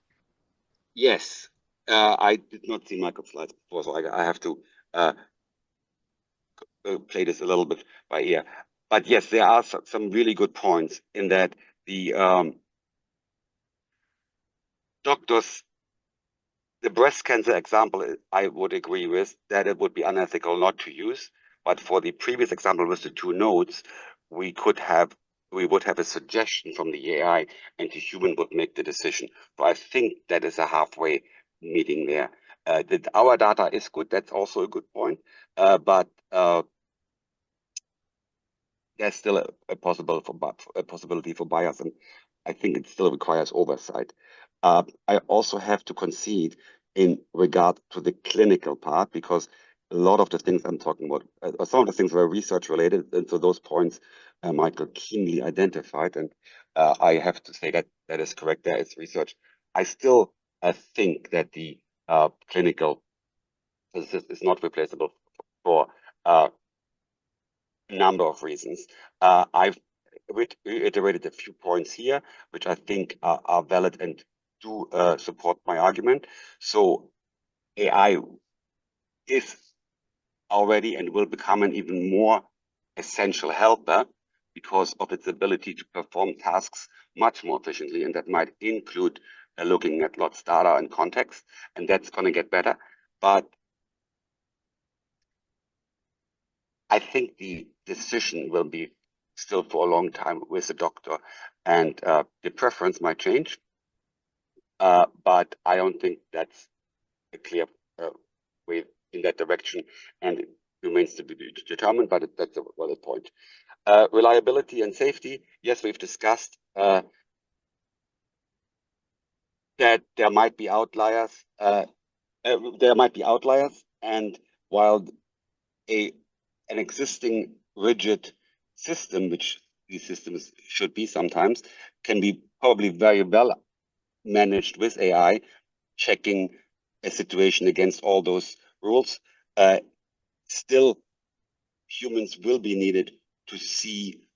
yes, I did not see Michael's slides before, so I have to play this a little bit by ear. But yes, there are some really good points in that the doctors, the breast cancer example, I would agree with that it would be unethical not to use. But for the previous example with the 2 nodes, we would have a suggestion from the AI and the human would make the decision. So I think that is a halfway meeting there. That our data is good, that's also a good point. But there's still a possibility for bias, and I think it still requires oversight. I also have to concede in regard to the clinical part, because a lot of the things I'm talking about, some of the things were research related, and so those points Michael keenly identified, and I have to say that that is correct. There is research. I still think that the clinical physicist is not replaceable for number of reasons. I've reiterated a few points here, which I think are valid and do support my argument. So AI is already and will become an even more essential helper because of its ability to perform tasks much more efficiently, and that might include looking at lots of data and context, and that's going to get better. But I think the decision will be still for a long time with the doctor, and the preference might change. But I don't think that's a clear way in that direction, and it remains to be determined, but that's a valid point. Reliability and safety, yes, we've discussed that there might be outliers. And while an existing rigid system, which these systems should be sometimes, can be probably very well managed with AI, checking a situation against all those rules. Still, humans will be needed to see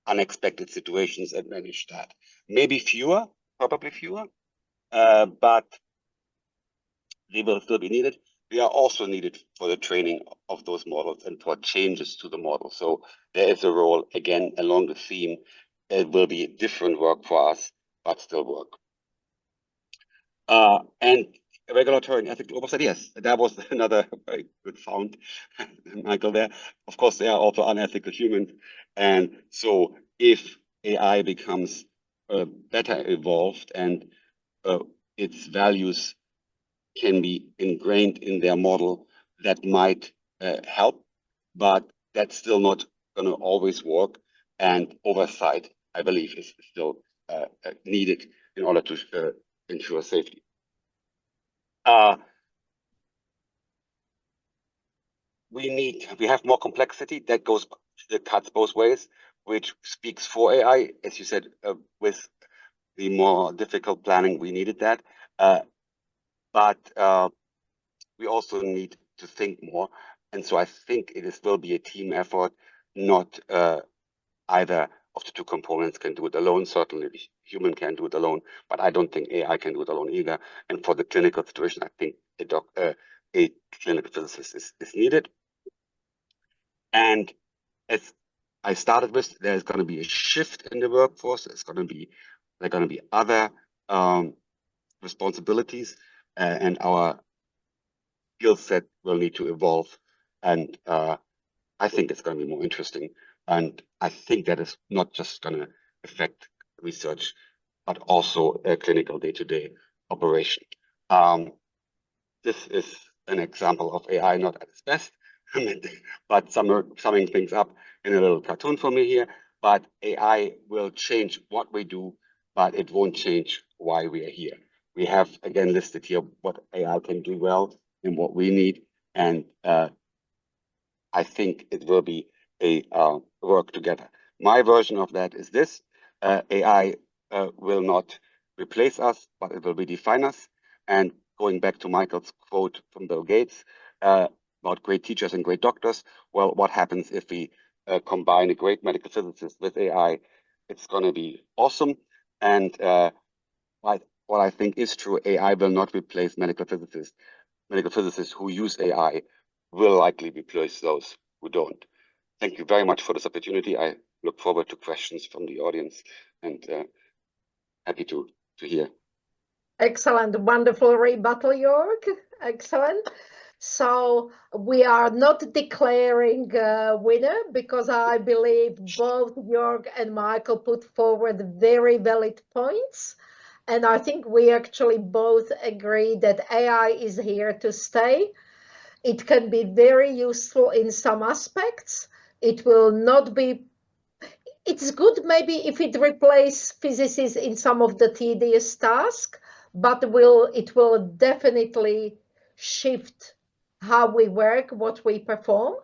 unexpected situations and manage that. Maybe fewer, probably fewer, but they will still be needed. They are also needed for the training of those models and for changes to the model. So there is a role, again, along the theme. It will be different work for us, but still work. And regulatory and ethical oversight, yes, that was another very good sound, Michael, there. Of course, they are also unethical humans. And so if AI becomes better evolved and its values can be ingrained in their model, that might help, but that's still not going to always work. And oversight, I believe, is still needed in order to ensure safety. We have more complexity that cuts both ways, which speaks for AI. As you said, with the more difficult planning, we needed that. But we also need to think more. And so I think will be a team effort, not either of the 2 components can do it alone. Certainly the human can do it alone, but I don't think AI can do it alone either. And for the clinical situation, I think a clinical physicist is needed. And as I started with, there's going to be a shift in the workforce. There are going to be other responsibilities, and our skill set will need to evolve. And I think it's going to be more interesting. And I think that is not just going to affect research, but also a clinical day-to-day operation. This is an example of AI not at its best, but summing things up in a little cartoon for me here. But AI will change what we do but it won't change why we are here. We have, again, listed here what AI can do well and what we need. And I think it will be a work together. My version of that is this. AI will not replace us, but it will redefine us. And going back to Michael's quote from Bill Gates about great teachers and great doctors, well, what happens if we combine a great medical physicist with AI? It's going to be awesome. And what I think is true, AI will not replace medical physicists. Medical physicists who use AI will likely replace those who don't. Thank you very much for this opportunity. I look forward to questions from the audience and happy to hear. Excellent, wonderful rebuttal, Joerg. Excellent. So we are not declaring a winner because I believe both Joerg and Michael put forward very valid points. And I think we actually both agree that AI is here to stay. It can be very useful in some aspects. It will not be, it's good maybe if it replaces physicists in some of the tedious tasks, but it will definitely shift how we work, what we perform.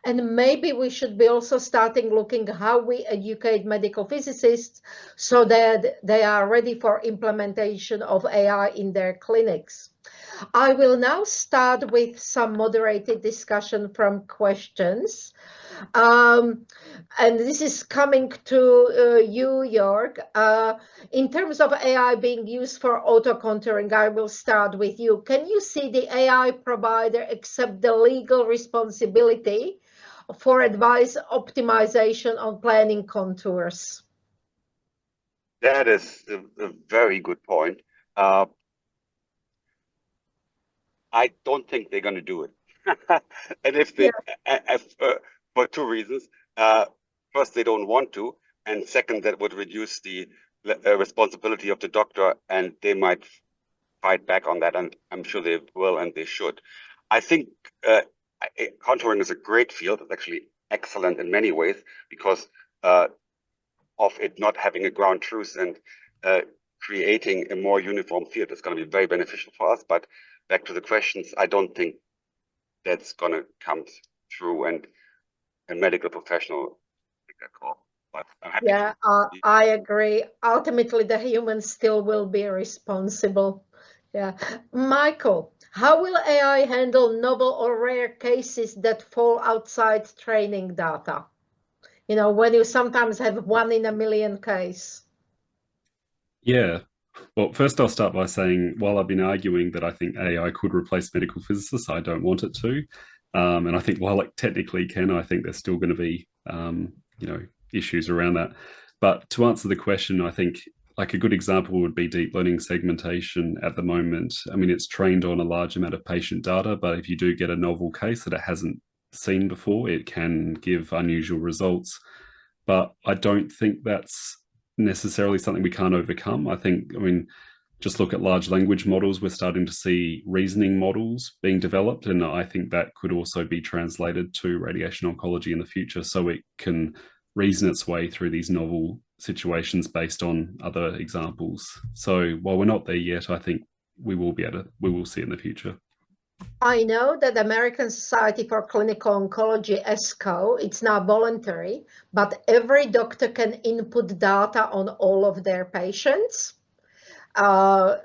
And maybe we should be also starting looking how we educate medical physicists so that they are ready for implementation of AI in their clinics. I will now start with some moderated discussion from questions. And this is coming to you, Joerg. In terms of AI being used for auto-contouring, I will start with you. Can you see the AI provider accept the legal responsibility for advice optimization on planning contours? That is a very good point. I don't think they're going to do it. And if they, for two reasons. First, they don't want to. And second, that would reduce the responsibility of the doctor, and they might fight back on that. And I'm sure they will, and they should. I think contouring is a great field. It's actually excellent in many ways because of it not having a ground truth and creating a more uniform field. It's going to be very beneficial for us. But back to the questions, I don't think that's going to come through, and a medical professional make that call. But I'm happy I agree. Ultimately, the humans still will be responsible. Yeah. Michael, how will AI handle novel or rare cases that fall outside training data? You know, when you sometimes have 1 in a million case. Yeah. Well, first I'll start by saying, while I've been arguing that I think AI could replace medical physicists, I don't want it to. And I think while it technically can, I think there's still going to be, issues around that. But to answer the question, I think like a good example would be deep learning segmentation at the moment. I mean, it's trained on a large amount of patient data, but if you do get a novel case that it hasn't seen before, it can give unusual results. But I don't think that's necessarily something we can't overcome. I mean, just look at large language models. We're starting to see reasoning models being developed, and I think that could also be translated to radiation oncology in the future, so it can reason its way through these novel situations based on other examples. So while we're not there yet, I think we will see it in the future. I know that the American Society for Clinical Oncology, ESCO, it's now voluntary, but every doctor can input data on all of their patients. Also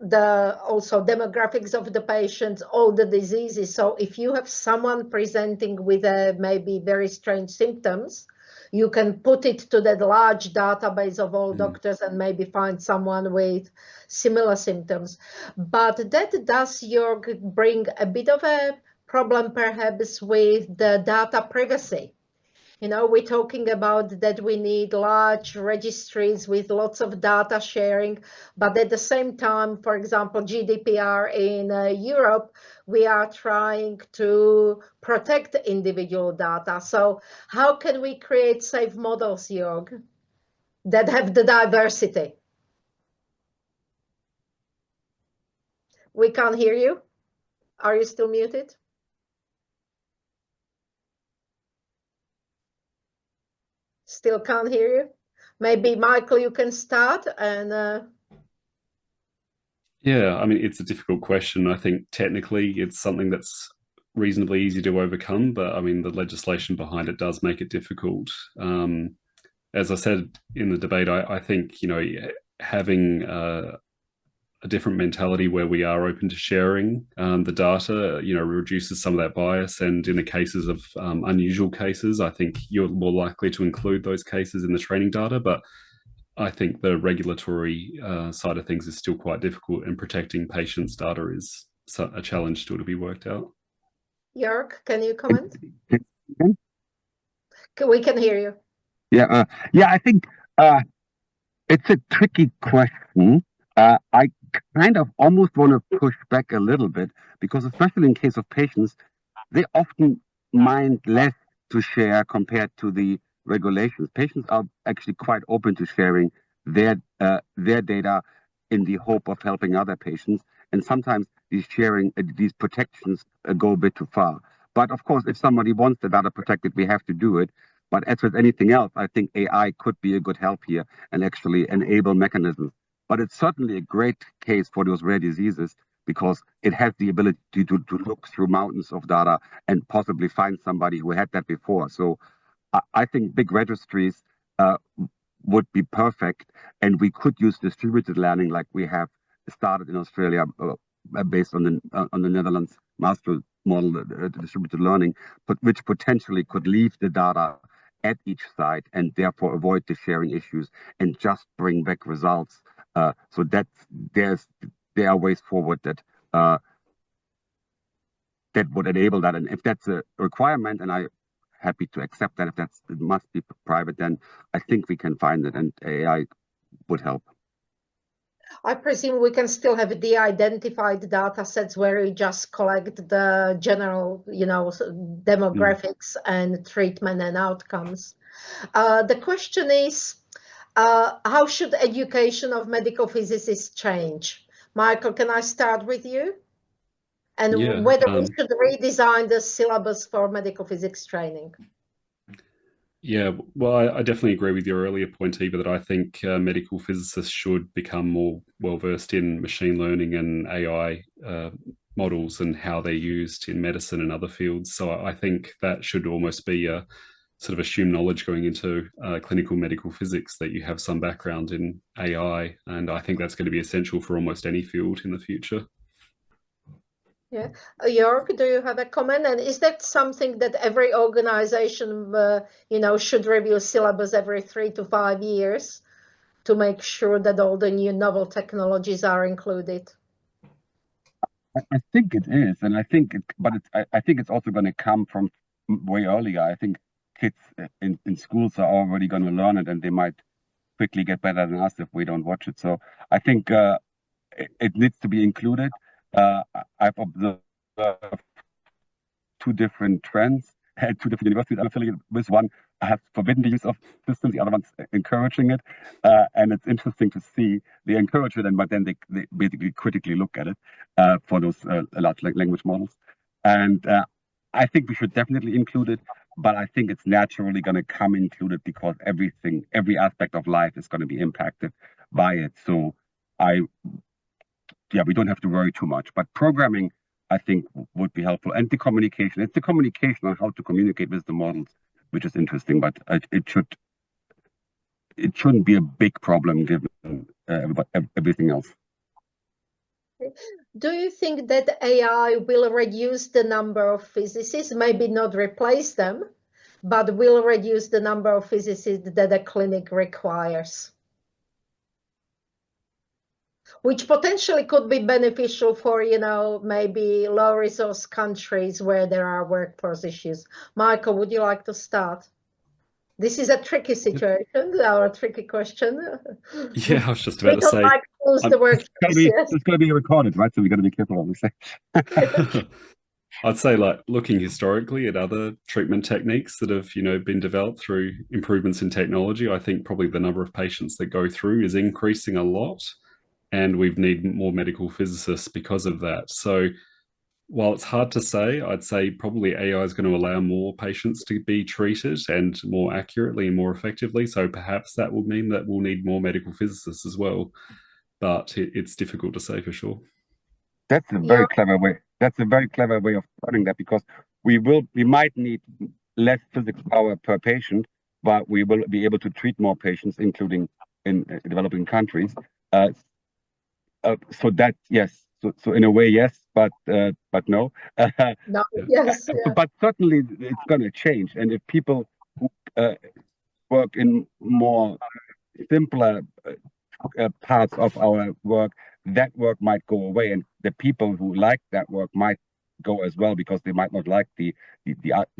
demographics of the patients, all the diseases. So if you have someone presenting with maybe very strange symptoms, you can put it to that large database of all doctors and maybe find someone with similar symptoms. But that does bring a bit of a problem perhaps with the data privacy. You know, we're talking about that we need large registries with lots of data sharing, but at the same time, for example, GDPR in Europe, we are trying to protect individual data. So how can we create safe models, Joerg, that have the diversity? We can't hear you. Are you still muted? Still can't hear you. Maybe Michael, you can start and Yeah, I mean, it's a difficult question. I think technically it's something that's reasonably easy to overcome, but I mean, the legislation behind it does make it difficult. As I said in the debate, I think, you know, having a different mentality where we are open to sharing the data, you know, reduces some of that bias. And in the cases of unusual cases, I think you're more likely to include those cases in the training data. But I think the regulatory side of things is still quite difficult, and protecting patients' data is a challenge still to be worked out. Joerg, can you comment? Again? We can hear you. Yeah, I think it's a tricky question. I kind of almost want to push back a little bit, because especially in case of patients, they often mind less to share compared to the regulations. Patients are actually quite open to sharing their data in the hope of helping other patients, and sometimes these protections go a bit too far. But of course, if somebody wants the data protected, we have to do it. But as with anything else, I think AI could be a good help here and actually enable mechanisms. But it's certainly a great case for those rare diseases, because it has the ability to look through mountains of data and possibly find somebody who had that before. So I think big registries would be perfect, and we could use distributed learning like we have started in Australia, based on the Netherlands master model, distributed learning, but which potentially could leave the data at each site and therefore avoid the sharing issues and just bring back results. So there are ways forward that that would enable that. And if that's a requirement, and I'm happy to accept that, if it must be private, then I think we can find it, and AI would help. I presume we can still have de-identified data sets where we just collect the general, you know, demographics and treatment and outcomes. The question is, how should education of medical physicists change? Michael, can I start with you? And whether we should redesign the syllabus for medical physics training. Yeah, well, I definitely agree with your earlier point, Eva, that I think medical physicists should become more well-versed in machine learning and AI models and how they're used in medicine and other fields. So I think that should almost be a sort of assumed knowledge going into clinical medical physics, that you have some background in AI. And I think that's going to be essential for almost any field in the future. Yeah, Joerg, do you have a comment? And is that something that every organization, you know, should review syllabus every 3 to 5 years to make sure that all the new novel technologies are included? I think it is, and I think I think it's also going to come from way earlier. I think kids in schools are already going to learn it, and they might quickly get better than us if we don't watch it. So I think it needs to be included. I've observed two different trends at two different universities I'm affiliated with. One has forbidden the use of systems, the other one's encouraging it. And it's interesting to see they encourage it, but then they basically critically look at it for those large language models. And I think we should definitely include it, but I think it's naturally going to come included, because every aspect of life is going to be impacted by it. So we don't have to worry too much. But programming, I think, would be helpful. And the communication. It's the communication on how to communicate with the models, which is interesting, but it shouldn't be a big problem given everything else. Do you think that AI will reduce the number of physicists, maybe not replace them, but will reduce the number of physicists that a clinic requires? Which potentially could be beneficial for, you know, maybe low resource countries where there are workforce issues. Michael, would you like to start? This is a tricky situation, or a tricky question. Yeah, I was just about to say. Like to lose the work. It's going to be recorded, right? So we got to be careful what we say. I'd say, like, looking historically at other treatment techniques that have, you know, been developed through improvements in technology, I think probably the number of patients that go through is increasing a lot, and we need more medical physicists because of that. So while it's hard to say, I'd say probably AI is going to allow more patients to be treated and more accurately and more effectively. So perhaps that will mean that we'll need more medical physicists as well. But it's difficult to say for sure. That's a very clever way. That's a very clever way of putting that, because we might need less physics power per patient, but we will be able to treat more patients, including in developing countries. So that, yes. So in a way, yes, but no. No, yes. Yeah. But certainly it's going to change. And if people work in more simpler parts of our work, that work might go away, and the people who like that work might go as well, because they might not like the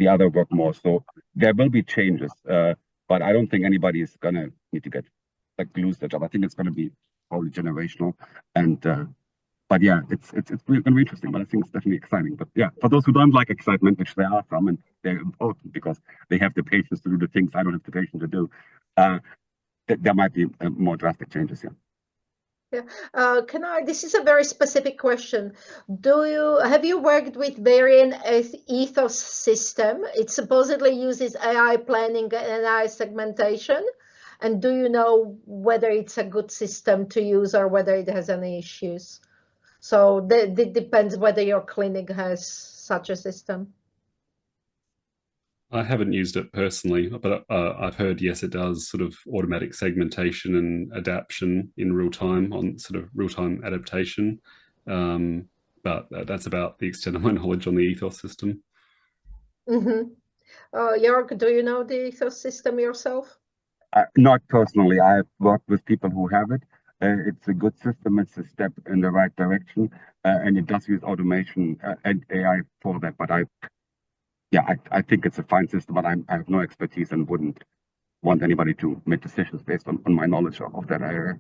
other work more. So there will be changes, but I don't think anybody is gonna need to get lose their job. I think it's gonna be probably generational, and but yeah, it's gonna be interesting. But I think it's definitely exciting. But yeah, for those who don't like excitement, which there are some, and they're important because they have the patience to do the things I don't have the patience to do. There might be more drastic changes here. Yeah. This is a very specific question. Have you worked with Varian ethos system? It supposedly uses AI planning and AI segmentation. And do you know whether it's a good system to use or whether it has any issues? So it depends whether your clinic has such a system. I haven't used it personally, but I've heard, yes, it does sort of automatic segmentation and adaptation in real time on sort of real-time adaptation. But that's about the extent of my knowledge on the ethos system. Mm-hmm. Joerg, do you know the ethos system yourself? Not personally. I've worked with people who have it. It's a good system. It's a step in the right direction, and it does use automation and AI for that. But I think it's a fine system, but I have no expertise and wouldn't want anybody to make decisions based on my knowledge of that area.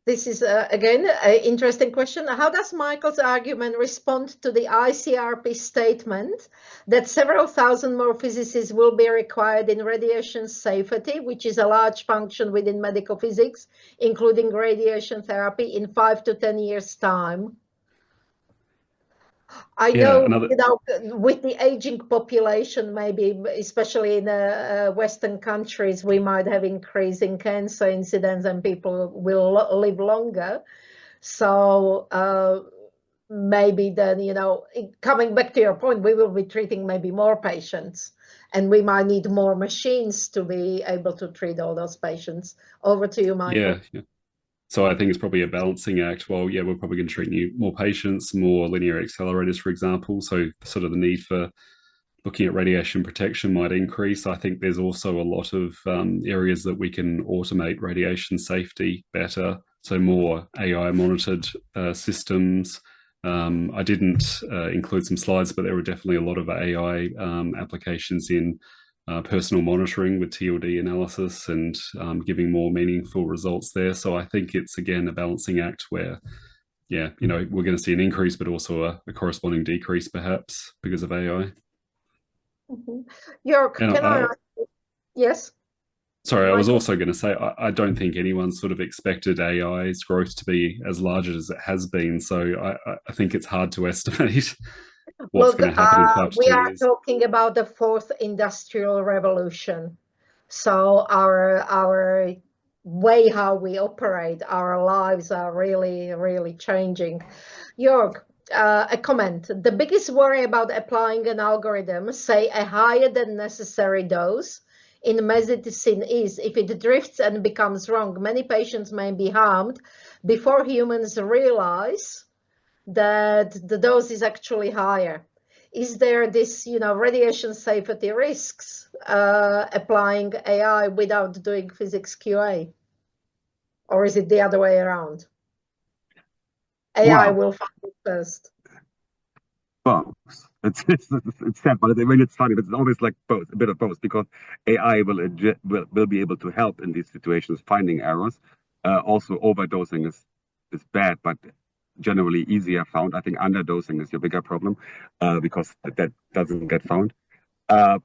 This is, again, an interesting question. How does Michael's argument respond to the ICRP statement that several thousand more physicists will be required in radiation safety, which is a large function within medical physics, including radiation therapy, in 5 to 10 years' time? I know, with the aging population, maybe, especially in Western countries, we might have increasing cancer incidence and people will live longer. So maybe then, coming back to your point, we will be treating maybe more patients and we might need more machines to be able to treat all those patients. Over to you, Michael. Yeah. So I think it's probably a balancing act. Well, yeah, we're probably going to treat more patients, more linear accelerators, for example. So sort of the need for looking at radiation protection might increase. I think there's also a lot of areas that we can automate radiation safety better. So more AI monitored systems. I didn't include some slides, but there were definitely a lot of AI applications in personal monitoring with TLD analysis and giving more meaningful results there. So I think it's, again, a balancing act where, yeah, we're going to see an increase, but also a corresponding decrease perhaps because of AI. Mm-hmm. Joerg, can I ask you? Yes? Sorry, Michael? I was also going to say, I don't think anyone sort of expected AI's growth to be as large as it has been. So I think it's hard to estimate what's going to happen in 5 to 10 years. We are talking about the 4th industrial revolution. So our way how we operate, our lives are really, really changing. Joerg, a comment. The biggest worry about applying an algorithm, say a higher than necessary dose, in medicine is if it drifts and becomes wrong, many patients may be harmed before humans realize that the dose is actually higher. Is there this, radiation safety risks applying AI without doing physics QA? Or is it the other way around? AI will find it first. Both. It's sad, but it's funny. But it's always like both, a bit of both, because AI will be able to help in these situations, finding errors. Also, overdosing is bad, but generally easier found. I think underdosing is your bigger problem because that doesn't get found. I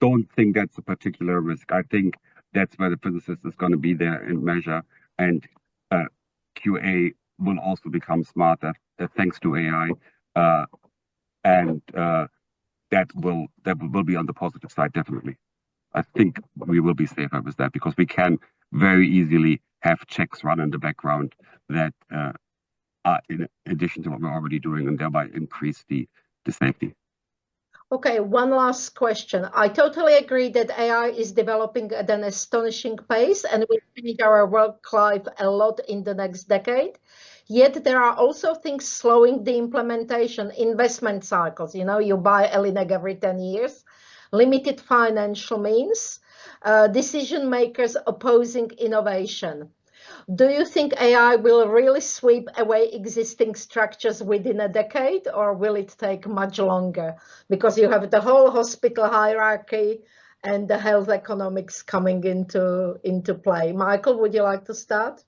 don't think that's a particular risk. I think that's where the physicist is going to be there and measure, and QA will also become smarter thanks to AI, and that will be on the positive side, definitely. I think we will be safer with that because we can very easily have checks run in the background that are in addition to what we're already doing, and thereby increase the safety. Okay, one last question. I totally agree that AI is developing at an astonishing pace and will change our work life a lot in the next decade. Yet there are also things slowing the implementation, investment cycles. You know, you buy Elinig every 10 years, limited financial means, decision makers opposing innovation. Do you think AI will really sweep away existing structures within a decade, or will it take much longer? Because you have the whole hospital hierarchy and the health economics coming into play. Michael, would you like to start?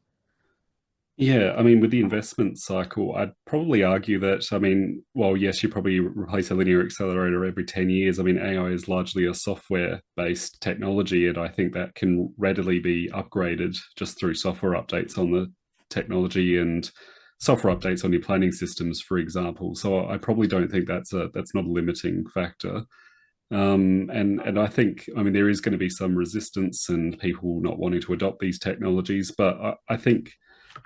Yeah, I mean, with the investment cycle, I'd probably argue that, I mean, well, yes, you probably replace a linear accelerator every 10 years. I mean, AI is largely a software-based technology, and I think that can readily be upgraded just through software updates on the technology and software updates on your planning systems, for example. So I probably don't think that's not a limiting factor. And I think, I mean, there is going to be some resistance and people not wanting to adopt these technologies, but I think,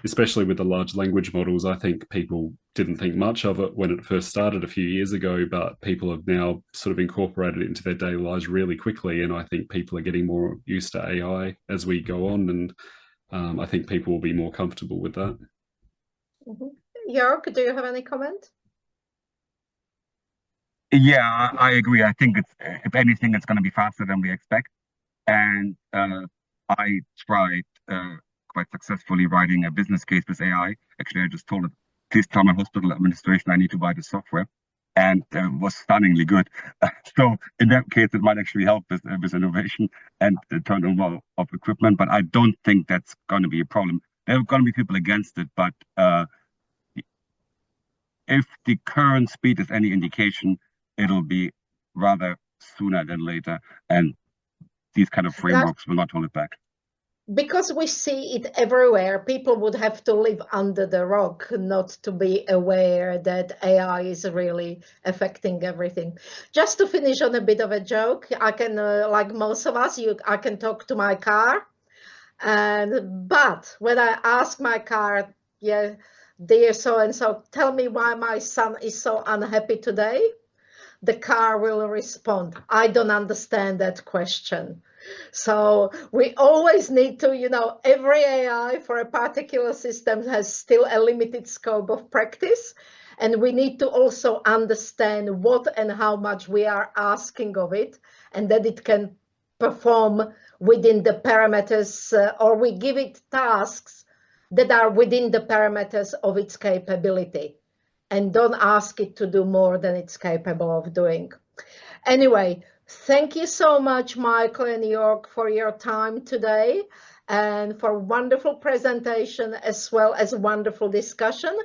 especially with the large language models, I think people didn't think much of it when it first started a few years ago, but people have now sort of incorporated it into their daily lives really quickly. And I think people are getting more used to AI as we go on. And I think people will be more comfortable with that. Mm-hmm. Joerg, do you have any comment? Yeah, I agree. I think it's, if anything, it's going to be faster than we expect. And I tried quite successfully writing a business case with AI. Actually, I just told it, please tell my hospital administration I need to buy the software, and was stunningly good. So in that case, it might actually help with innovation and the turnover of equipment. But I don't think that's going to be a problem. There are going to be people against it, but if the current speed is any indication, it'll be rather sooner than later, and these kind of frameworks will not hold it back. Because we see it everywhere, people would have to live under the rock not to be aware that AI is really affecting everything. Just to finish on a bit of a joke, I can, like most of us, I can talk to my car, but when I ask my car, yeah, dear so-and-so, tell me why my son is so unhappy today, the car will respond, I don't understand that question. So we always need to, you know, every AI for a particular system has still a limited scope of practice. And we need to also understand what and how much we are asking of it, and that it can perform within the parameters, or we give it tasks that are within the parameters of its capability, and don't ask it to do more than it's capable of doing. Anyway, thank you so much, Michael and Joerg, for your time today and for wonderful presentation as well as wonderful discussion.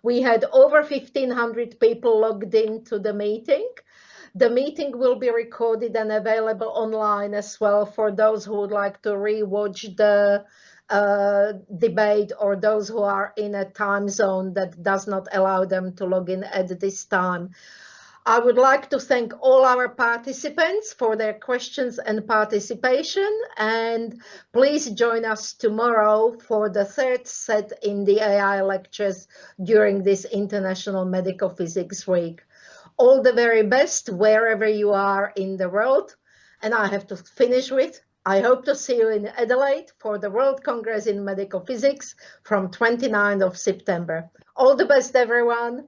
We had over 1,500 people logged into the meeting. The meeting will be recorded and available online as well for those who would like to rewatch the debate, or those who are in a time zone that does not allow them to log in at this time. I would like to thank all our participants for their questions and participation, and please join us tomorrow for the third set in the AI lectures during this International Medical Physics Week. All the very best wherever you are in the world, and I have to finish with, I hope to see you in Adelaide for the World Congress in Medical Physics from 29th of September. All the best, everyone.